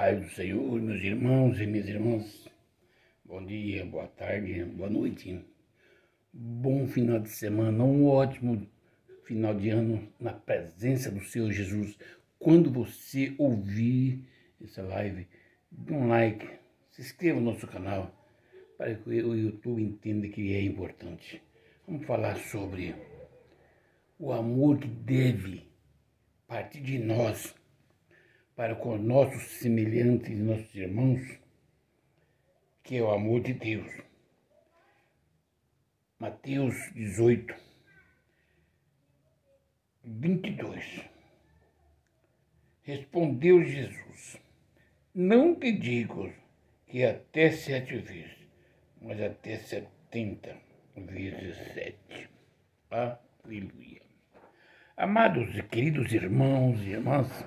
paz do Senhor, meus irmãos e minhas irmãs. Bom dia, boa tarde, boa noite. Bom final de semana, um ótimo final de ano na presença do Senhor Jesus. Quando você ouvir essa live, dê um like, se inscreva no nosso canal para que o YouTube entenda que é importante. Vamos falar sobre o amor que deve partir de nós para com os nossos semelhantes e nossos irmãos, que é o amor de Deus. Mateus 18, 22. Respondeu Jesus: não te digo que até 7 vezes, mas até 70 vezes 7. Aleluia. Amados e queridos irmãos e irmãs,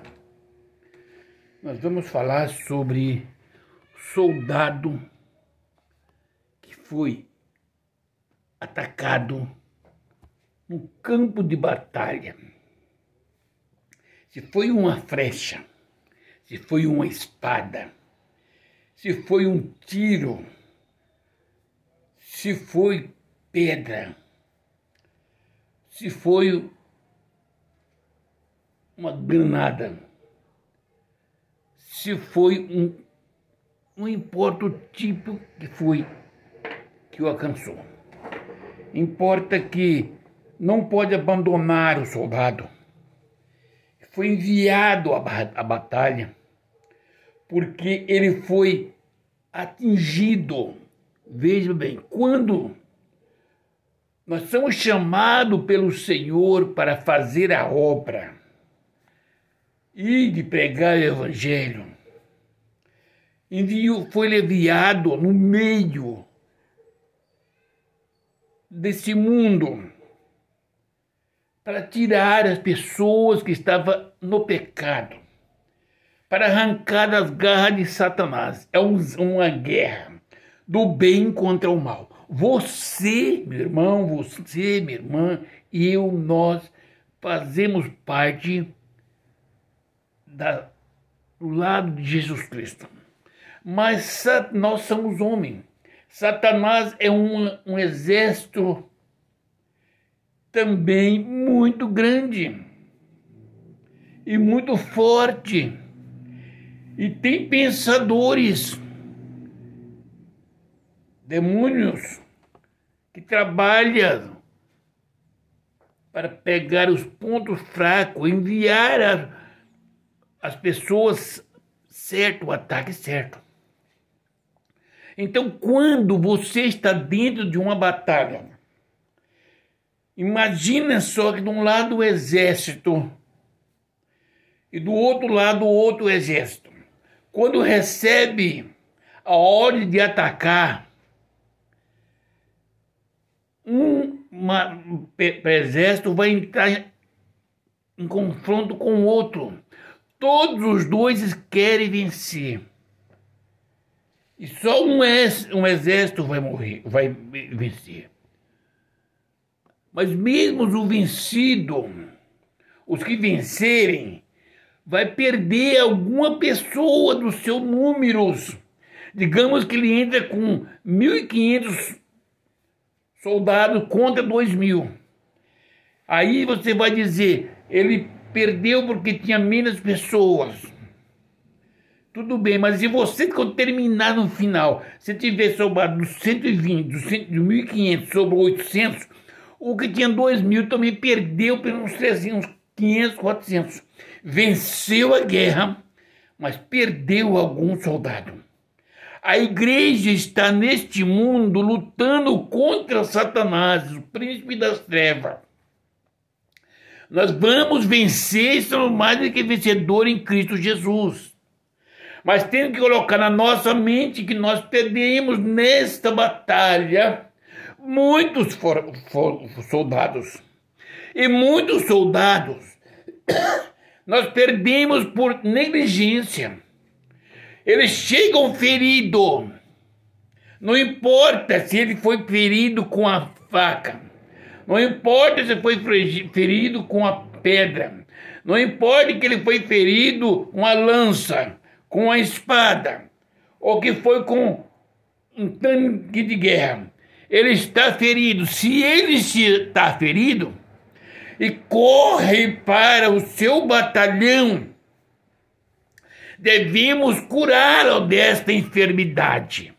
nós vamos falar sobre soldado que foi atacado no campo de batalha. Se foi uma flecha, se foi uma espada, se foi um tiro, se foi pedra, se foi uma granada, se foi não importa o tipo que foi que o alcançou. Importa que não pode abandonar o soldado. Foi enviado à batalha porque ele foi atingido. Veja bem, quando nós somos chamados pelo Senhor para fazer a obra e de pregar o Evangelho, foi enviado no meio desse mundo para tirar as pessoas que estavam no pecado, para arrancar das garras de Satanás. É uma guerra do bem contra o mal. Você, meu irmão, você, minha irmã, e eu, nós fazemos parte do lado de Jesus Cristo. Mas nós somos homens. Satanás é um exército também muito grande e muito forte. E tem pensadores, demônios, que trabalham para pegar os pontos fracos, enviar as pessoas certo, o ataque certo. Então, quando você está dentro de uma batalha, imagina só que de um lado o exército e do outro lado o outro exército. Quando recebe a ordem de atacar, um exército vai entrar em confronto com o outro. Todos os dois querem vencer. E só um exército vai vencer. Mas mesmo o vencido, os que vencerem, vai perder alguma pessoa dos seus números. Digamos que ele entra com 1.500 soldados contra 2.000. Aí você vai dizer, ele perdeu porque tinha menos pessoas. Tudo bem, mas se você terminar no final, se tiver sobrado dos 120, dos 1.500 sobre 800, o que tinha 2.000 também perdeu pelos 300, 500, 400. Venceu a guerra, mas perdeu algum soldado. A igreja está neste mundo lutando contra Satanás, o príncipe das trevas. Nós vamos vencer e somos mais do que vencedores em Cristo Jesus. Mas temos que colocar na nossa mente que nós perdemos nesta batalha muitos soldados. E muitos soldados nós perdemos por negligência. Eles chegam feridos. Não importa se ele foi ferido com a faca. Não importa se foi ferido com a pedra. Não importa que ele foi ferido com a lança, com a espada, ou que foi com um tanque de guerra, ele está ferido. Se ele está ferido e corre para o seu batalhão, devemos curá-lo desta enfermidade.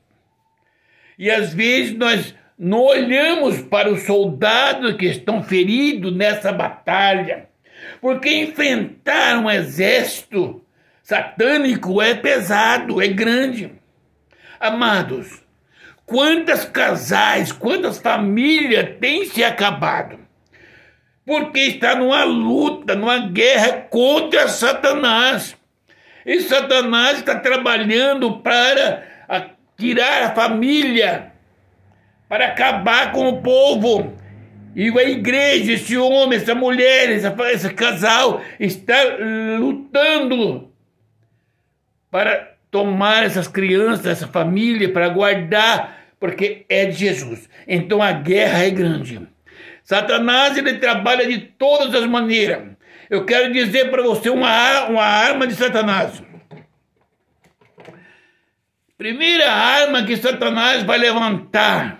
E às vezes nós não olhamos para os soldados que estão feridos nessa batalha, porque enfrentar um exército satânico é pesado, é grande. Amados, quantos casais, quantas famílias têm se acabado? Porque está numa luta, numa guerra contra Satanás. E Satanás está trabalhando para tirar a família, para acabar com o povo. E a igreja, esse homem, essa mulher, esse casal está lutando para tomar essas crianças, essa família, para guardar, porque é de Jesus. Então a guerra é grande. Satanás, ele trabalha de todas as maneiras. Eu quero dizer para você uma arma de Satanás. Primeira arma que Satanás vai levantar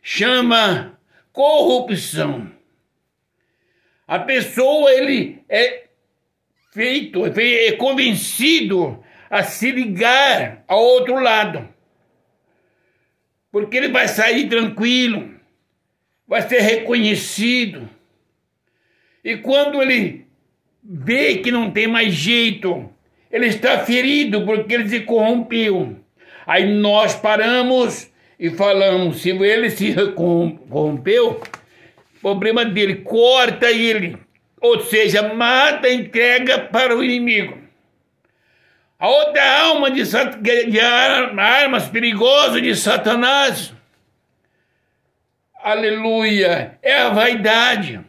chama corrupção. A pessoa, ele é convencido a se ligar ao outro lado, porque ele vai sair tranquilo, vai ser reconhecido. E quando ele vê que não tem mais jeito, ele está ferido porque ele se corrompeu. Aí nós paramos e falamos: se ele se corrompeu, problema dele, corta ele. Ou seja, mata, entrega para o inimigo. A outra alma de armas perigosas de Satanás, aleluia, é a vaidade.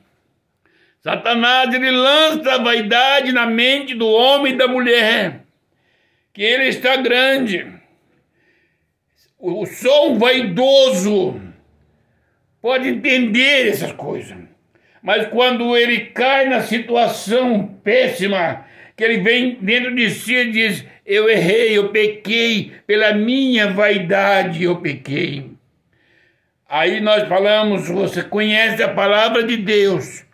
Satanás, ele lança a vaidade na mente do homem e da mulher, que ele está grande. O som vaidoso pode entender essas coisas, mas quando ele cai na situação péssima, que ele vem dentro de si e diz: eu errei, eu pequei, pela minha vaidade eu pequei. Aí nós falamos: você conhece a palavra de Deus,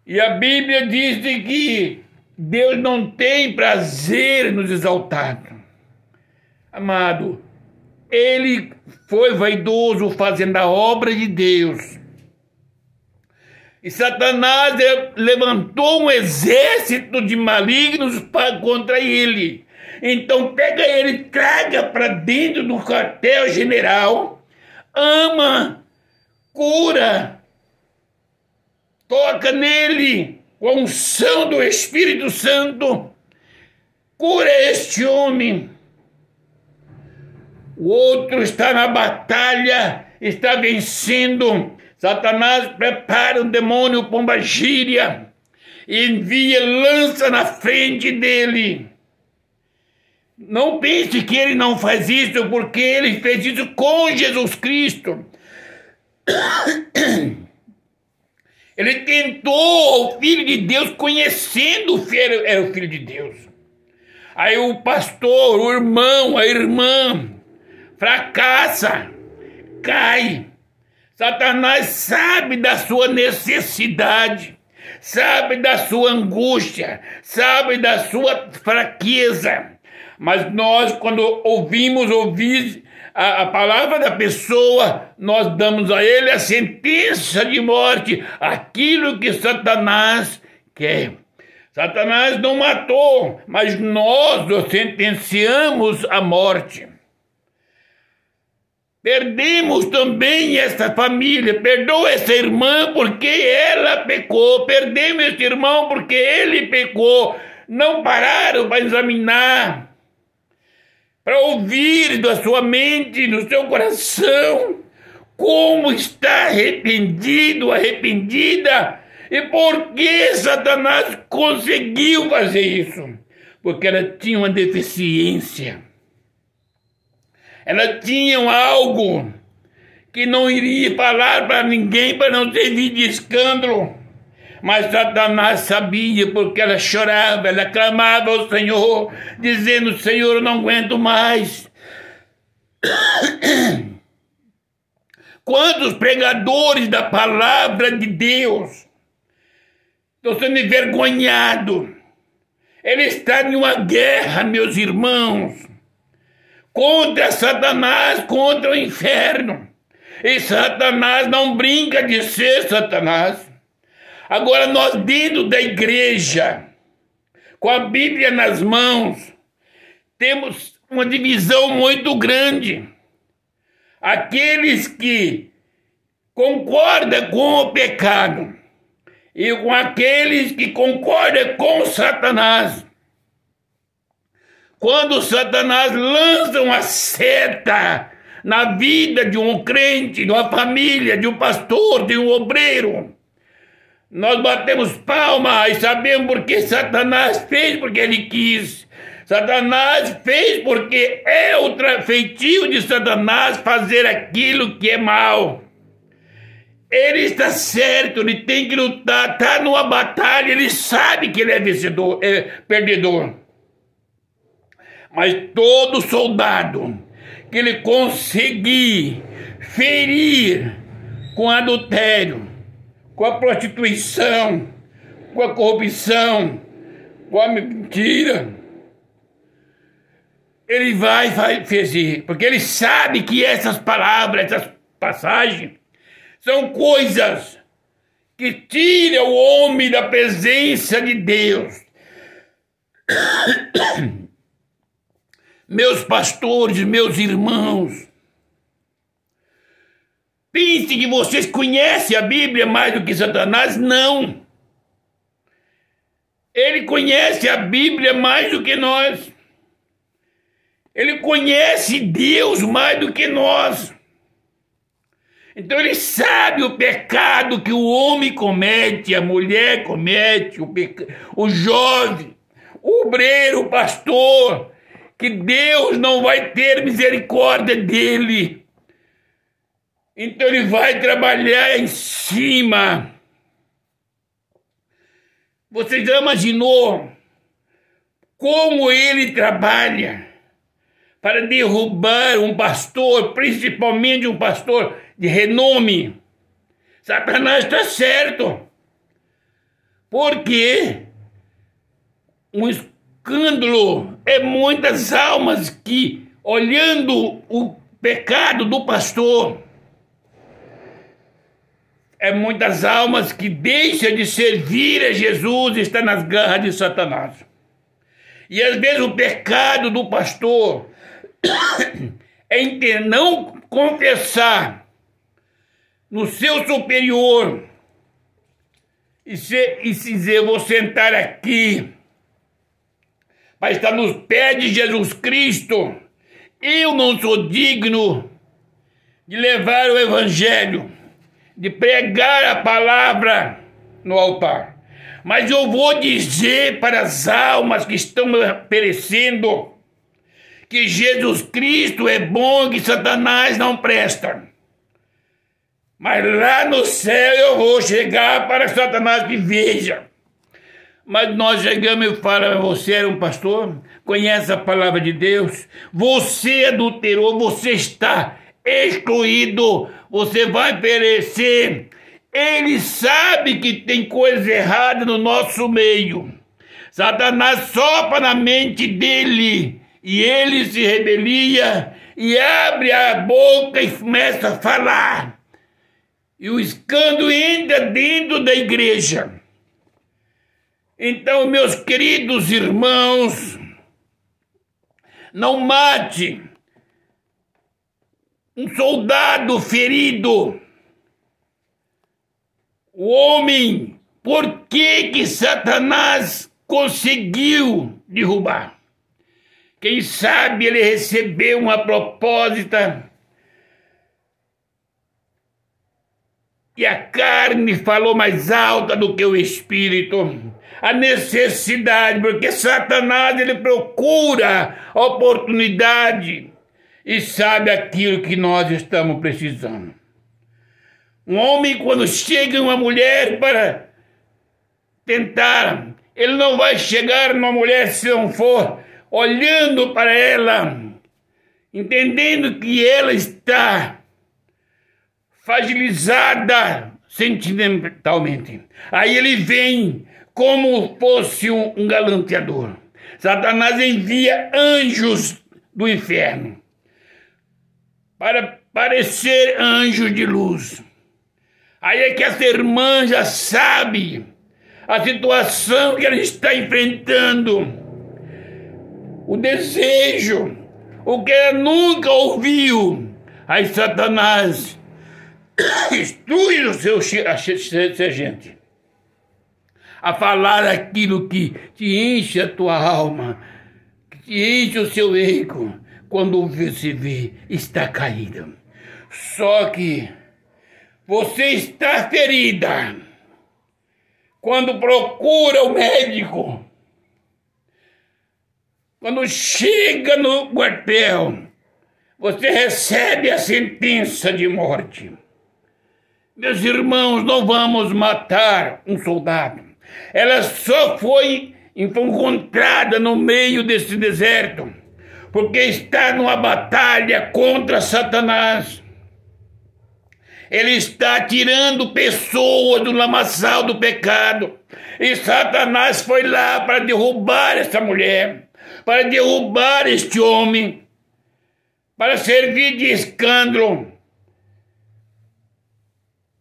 e a Bíblia diz que Deus não tem prazer nos exaltados. Amado, ele foi vaidoso fazendo a obra de Deus. E Satanás levantou um exército de malignos contra ele. Então pega ele, traga para dentro do quartel-general, ama, cura, toca nele com a unção do Espírito Santo, cura este homem. O outro está na batalha, está vencendo. Satanás prepara um demônio pombagíria, envia, lança na frente dele. Não pense que ele não faz isso, porque ele fez isso com Jesus Cristo. Ele tentou o Filho de Deus, conhecendo que era o Filho de Deus. Aí o pastor, o irmão, a irmã, fracassa, cai. Satanás sabe da sua necessidade, sabe da sua angústia, sabe da sua fraqueza. Mas nós, quando ouvir a palavra da pessoa, nós damos a ele a sentença de morte, aquilo que Satanás quer. Satanás não matou, mas nós o sentenciamos à morte. Perdemos também essa família, perdoa essa irmã porque ela pecou, perdemos esse irmão porque ele pecou. Não pararam para examinar, para ouvir da sua mente, do seu coração, como está arrependido, arrependida, e por que Satanás conseguiu fazer isso? Porque ela tinha uma deficiência. Ela tinha algo que não iria falar para ninguém para não servir de escândalo. Mas Satanás sabia, porque ela chorava, ela clamava ao Senhor, dizendo: Senhor, eu não aguento mais. Quantos pregadores da palavra de Deus estão sendo envergonhados? Ele está em uma guerra, meus irmãos, contra Satanás, contra o inferno. E Satanás não brinca de ser Satanás. Agora nós dentro da igreja, com a Bíblia nas mãos, temos uma divisão muito grande. Aqueles que concordam com o pecado e com aqueles que concordam com Satanás. Quando Satanás lança uma seta na vida de um crente, de uma família, de um pastor, de um obreiro, nós batemos palma e sabemos porque Satanás fez, porque ele quis. Satanás fez porque é o feitio de Satanás fazer aquilo que é mal. Ele está certo, ele tem que lutar, está numa batalha, ele sabe que ele é vencedor, é perdedor. Mas todo soldado que ele conseguir ferir com adultério, com a prostituição, com a corrupção, com a mentira, ele vai fazer, porque ele sabe que essas palavras, essas passagens, são coisas que tiram o homem da presença de Deus. Meus pastores, meus irmãos, pense que vocês conhecem a Bíblia mais do que Satanás? Não. Ele conhece a Bíblia mais do que nós. Ele conhece Deus mais do que nós. Então ele sabe o pecado que o homem comete, a mulher comete, o jovem, o obreiro, o pastor, que Deus não vai ter misericórdia dele. Então ele vai trabalhar em cima. Você já imaginou como ele trabalha para derrubar um pastor, principalmente um pastor de renome? Satanás está certo. Porque um escândalo é muitas almas que, olhando o pecado do pastor, é muitas almas que deixam de servir a Jesus e estão nas garras de Satanás. E às vezes o pecado do pastor é não confessar no seu superior e se dizer: vou sentar aqui para estar nos pés de Jesus Cristo. Eu não sou digno de levar o evangelho, de pregar a palavra no altar. Mas eu vou dizer para as almas que estão perecendo que Jesus Cristo é bom e que Satanás não presta. Mas lá no céu eu vou chegar para Satanás que veja. Mas nós chegamos e falamos: você era um pastor? Conhece a palavra de Deus? Você adulterou, você está excluído, você vai perecer. Ele sabe que tem coisa errada no nosso meio. Satanás sopra na mente dele e ele se rebelia e abre a boca e começa a falar. E o escândalo entra dentro da igreja. Então, meus queridos irmãos, não mate um soldado ferido. O homem, por que Satanás conseguiu derrubar? Quem sabe ele recebeu uma proposta e a carne falou mais alta do que o espírito. A necessidade, porque Satanás ele procura a oportunidade e sabe aquilo que nós estamos precisando. Um homem, quando chega uma mulher para tentar. Ele não vai chegar numa mulher se não for olhando para ela, entendendo que ela está fragilizada sentimentalmente. Aí ele vem como fosse um galanteador. Satanás envia anjos do inferno para parecer anjos de luz. Aí é que essa irmã já sabe a situação que ela está enfrentando, o desejo, o que ela nunca ouviu. Aí Satanás instrui o seu sergente a falar aquilo que te enche a tua alma, que te enche o seu ego, quando você vê, está caído. Só que você está ferida. Quando procura o médico, quando chega no quartel, você recebe a sentença de morte. Meus irmãos, não vamos matar um soldado. Ela só foi encontrada no meio desse deserto, porque está numa batalha contra Satanás. Ele está tirando pessoas do lamaçal do pecado. E Satanás foi lá para derrubar essa mulher, para derrubar este homem, para servir de escândalo.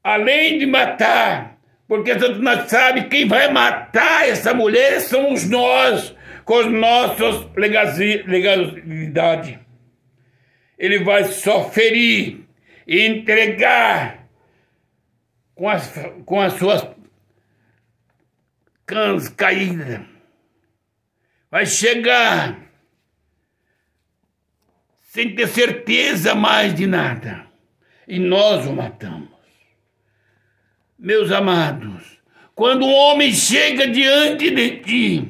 Além de matar, porque Satanás sabe quem vai matar essa mulher somos nós, com as nossas legalidade. Ele vai só ferir e entregar com as suas cães caídas. Vai chegar sem ter certeza mais de nada. E nós o matamos. Meus amados, quando um homem chega diante de ti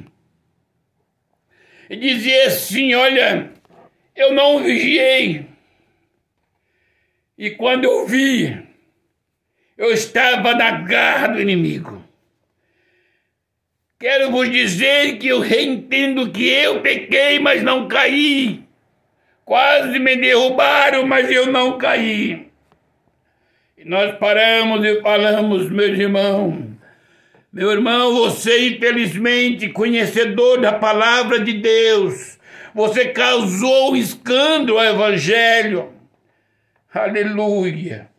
e dizer assim, olha, eu não vigiei, e quando eu vi, eu estava na garra do inimigo. Quero vos dizer que eu entendo que eu pequei, mas não caí. Quase me derrubaram, mas eu não caí. E nós paramos e falamos, meus irmãos, meu irmão, você infelizmente, conhecedor da palavra de Deus, você causou um escândalo ao evangelho. Aleluia.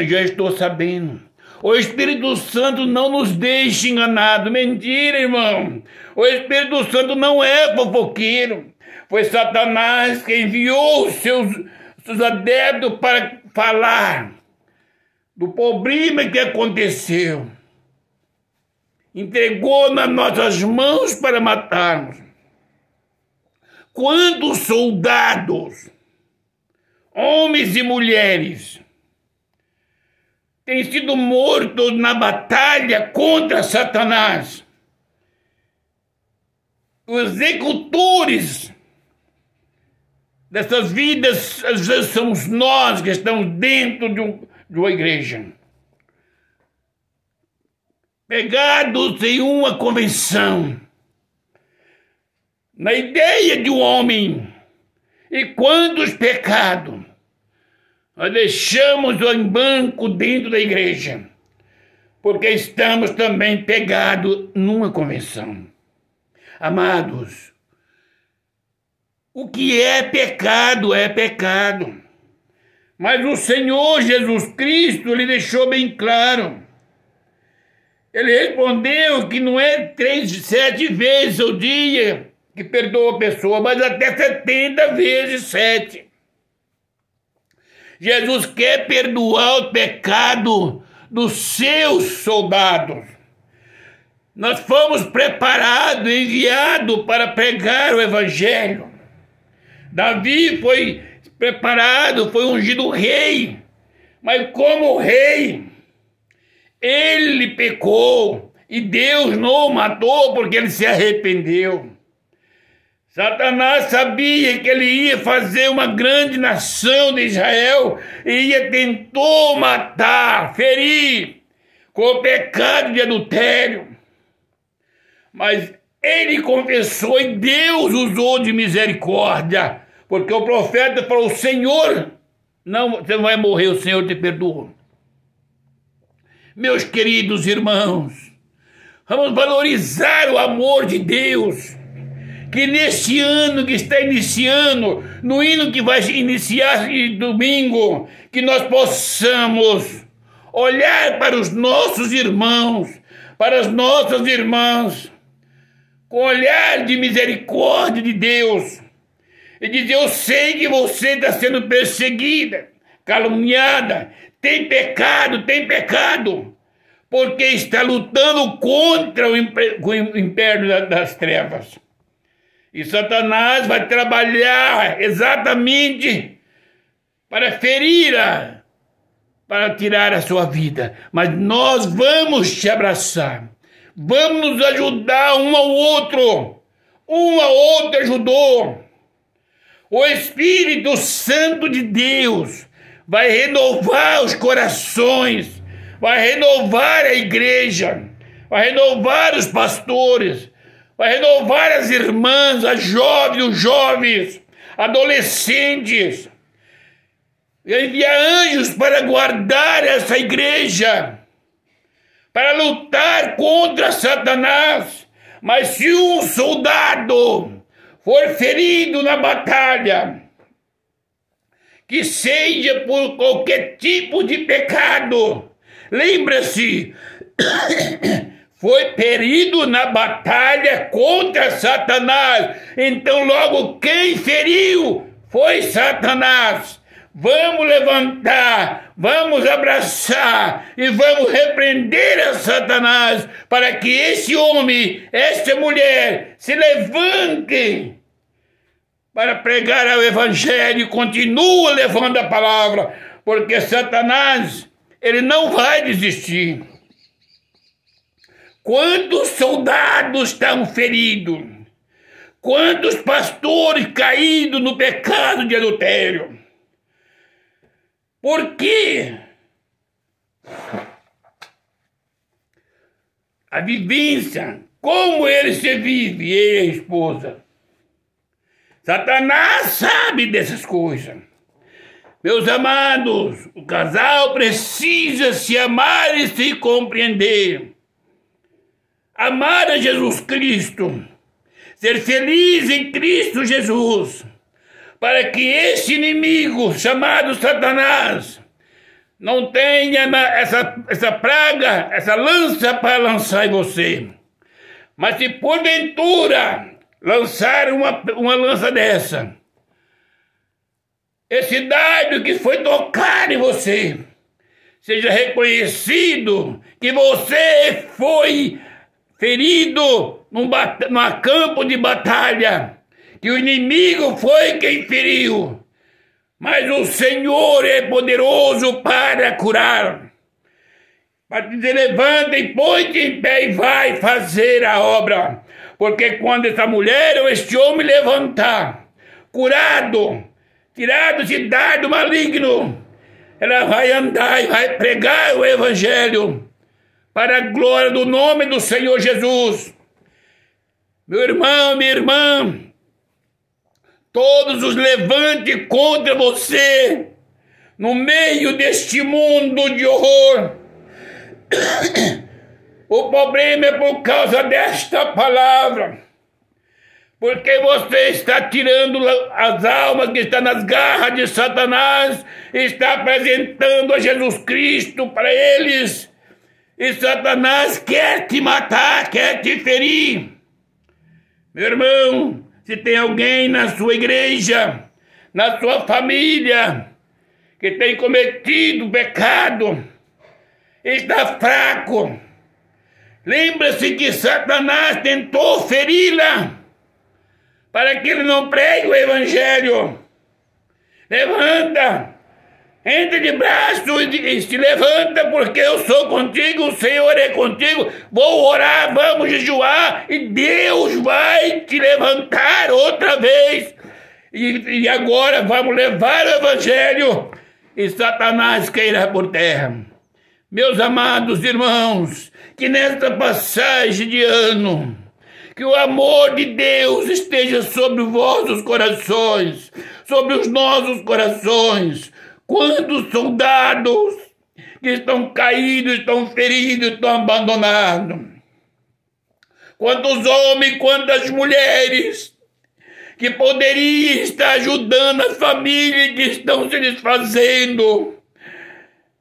Já estou sabendo. O Espírito Santo não nos deixa enganados. Mentira, irmão. O Espírito Santo não é fofoqueiro. Foi Satanás que enviou os seus adeptos para falar do problema que aconteceu. Entregou nas nossas mãos para matarmos. Quantos soldados, homens e mulheres, têm sido mortos na batalha contra Satanás? Os executores dessas vidas, às vezes, somos nós que estamos dentro de uma igreja, pegados em uma convenção, na ideia de um homem. E quantos pecados nós deixamos em banco dentro da igreja, porque estamos também pegados numa convenção. Amados, o que é pecado é pecado. Mas o Senhor Jesus Cristo, Ele deixou bem claro. Ele respondeu que não é 7 vezes ao dia que perdoa a pessoa, mas até 70 vezes 7. Jesus quer perdoar o pecado dos seus soldados. Nós fomos preparados, enviados para pregar o evangelho. Davi foi preparado, foi ungido rei, mas como rei, ele pecou e Deus não o matou porque ele se arrependeu. Satanás sabia que ele ia fazer uma grande nação de Israel e tentou matar, ferir, com o pecado de adultério. Mas ele confessou e Deus usou de misericórdia, porque o profeta falou: Senhor, não, você não vai morrer, o Senhor te perdoa. Meus queridos irmãos, vamos valorizar o amor de Deus, que neste ano que está iniciando, no hino que vai iniciar domingo, que nós possamos olhar para os nossos irmãos, para as nossas irmãs, com olhar de misericórdia de Deus, e dizer: eu sei que você está sendo perseguida, caluniada, tem pecado, porque está lutando contra o império das trevas. E Satanás vai trabalhar exatamente para ferir-a, para tirar a sua vida. Mas nós vamos te abraçar, vamos nos ajudar um ao outro ajudou. O Espírito Santo de Deus vai renovar os corações, vai renovar a igreja, vai renovar os pastores, vai renovar as irmãs, as jovens, os jovens, adolescentes. Vai enviar anjos para guardar essa igreja, para lutar contra Satanás. Mas se um soldado for ferido na batalha, que seja por qualquer tipo de pecado, lembra-se, foi ferido na batalha contra Satanás. Então logo quem feriu foi Satanás. Vamos levantar, vamos abraçar e vamos repreender a Satanás, para que esse homem, essa mulher se levante para pregar o evangelho e continue levando a palavra, porque Satanás, ele não vai desistir. Quantos soldados estão feridos? Quantos pastores caídos no pecado de adultério? Por quê? A vivência, como ele se vive, e a esposa. Satanás sabe dessas coisas. Meus amados, o casal precisa se amar e se compreender. Amar a Jesus Cristo, ser feliz em Cristo Jesus, para que esse inimigo chamado Satanás não tenha essa praga, essa lança para lançar em você. Mas se porventura lançar uma lança dessa, esse dardo que foi tocar em você, seja reconhecido que você foi ferido num campo de batalha, que o inimigo foi quem feriu, mas o Senhor é poderoso para curar. Para dizer: levanta e põe-te em pé e vai fazer a obra. Porque quando essa mulher ou este homem levantar, curado, tirado de dardo maligno, ela vai andar e vai pregar o evangelho para a glória do nome do Senhor Jesus. Meu irmão, minha irmã, todos os levantes contra você, no meio deste mundo de horror, o problema é por causa desta palavra, porque você está tirando as almas que estão nas garras de Satanás, está apresentando a Jesus Cristo para eles, e Satanás quer te matar, quer te ferir. Meu irmão, se tem alguém na sua igreja, na sua família, que tem cometido pecado, está fraco, lembra-se que Satanás tentou feri-la, para que ele não pregue o evangelho. Levanta, Entre de braço e se levanta, porque eu sou contigo, o Senhor é contigo. Vou orar, vamos jejuar e Deus vai te levantar outra vez. E agora vamos levar o Evangelho e Satanás cairá por terra. Meus amados irmãos, que nesta passagem de ano, que o amor de Deus esteja sobre os vossos corações, sobre os nossos corações. Quantos soldados que estão caídos, estão feridos, estão abandonados. Quantos homens, quantas mulheres que poderiam estar ajudando as famílias que estão se desfazendo.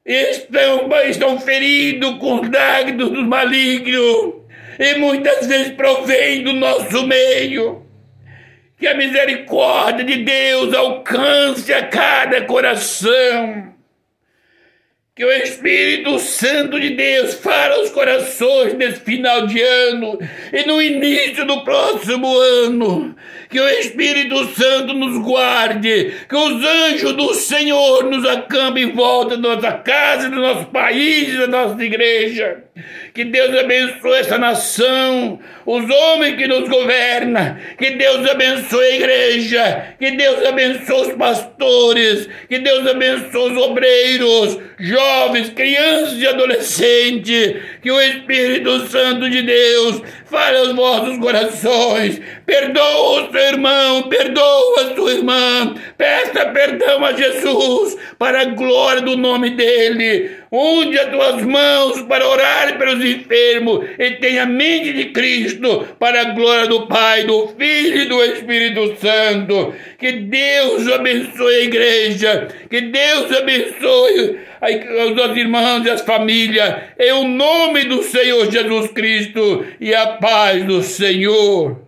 Estão feridos com os dardos dos malignos e muitas vezes provém do nosso meio. Que a misericórdia de Deus alcance a cada coração. Que o Espírito Santo de Deus fale aos corações nesse final de ano e no início do próximo ano. Que o Espírito Santo nos guarde, que os anjos do Senhor nos acampem em volta da nossa casa, do nosso país, da nossa igreja. Que Deus abençoe essa nação, os homens que nos governam. Que Deus abençoe a igreja, que Deus abençoe os pastores, que Deus abençoe os obreiros, jovens, crianças e adolescentes. Que o Espírito Santo de Deus fale aos vossos corações. Perdoa o seu irmão, perdoa a sua irmã. Peça perdão a Jesus para a glória do nome dele. Unge as tuas mãos para orar pelos enfermos e tenha a mente de Cristo para a glória do Pai, do Filho e do Espírito Santo. Que Deus abençoe a igreja, que Deus abençoe os nossos irmãos e as famílias, em o nome do Senhor Jesus Cristo e a paz do Senhor.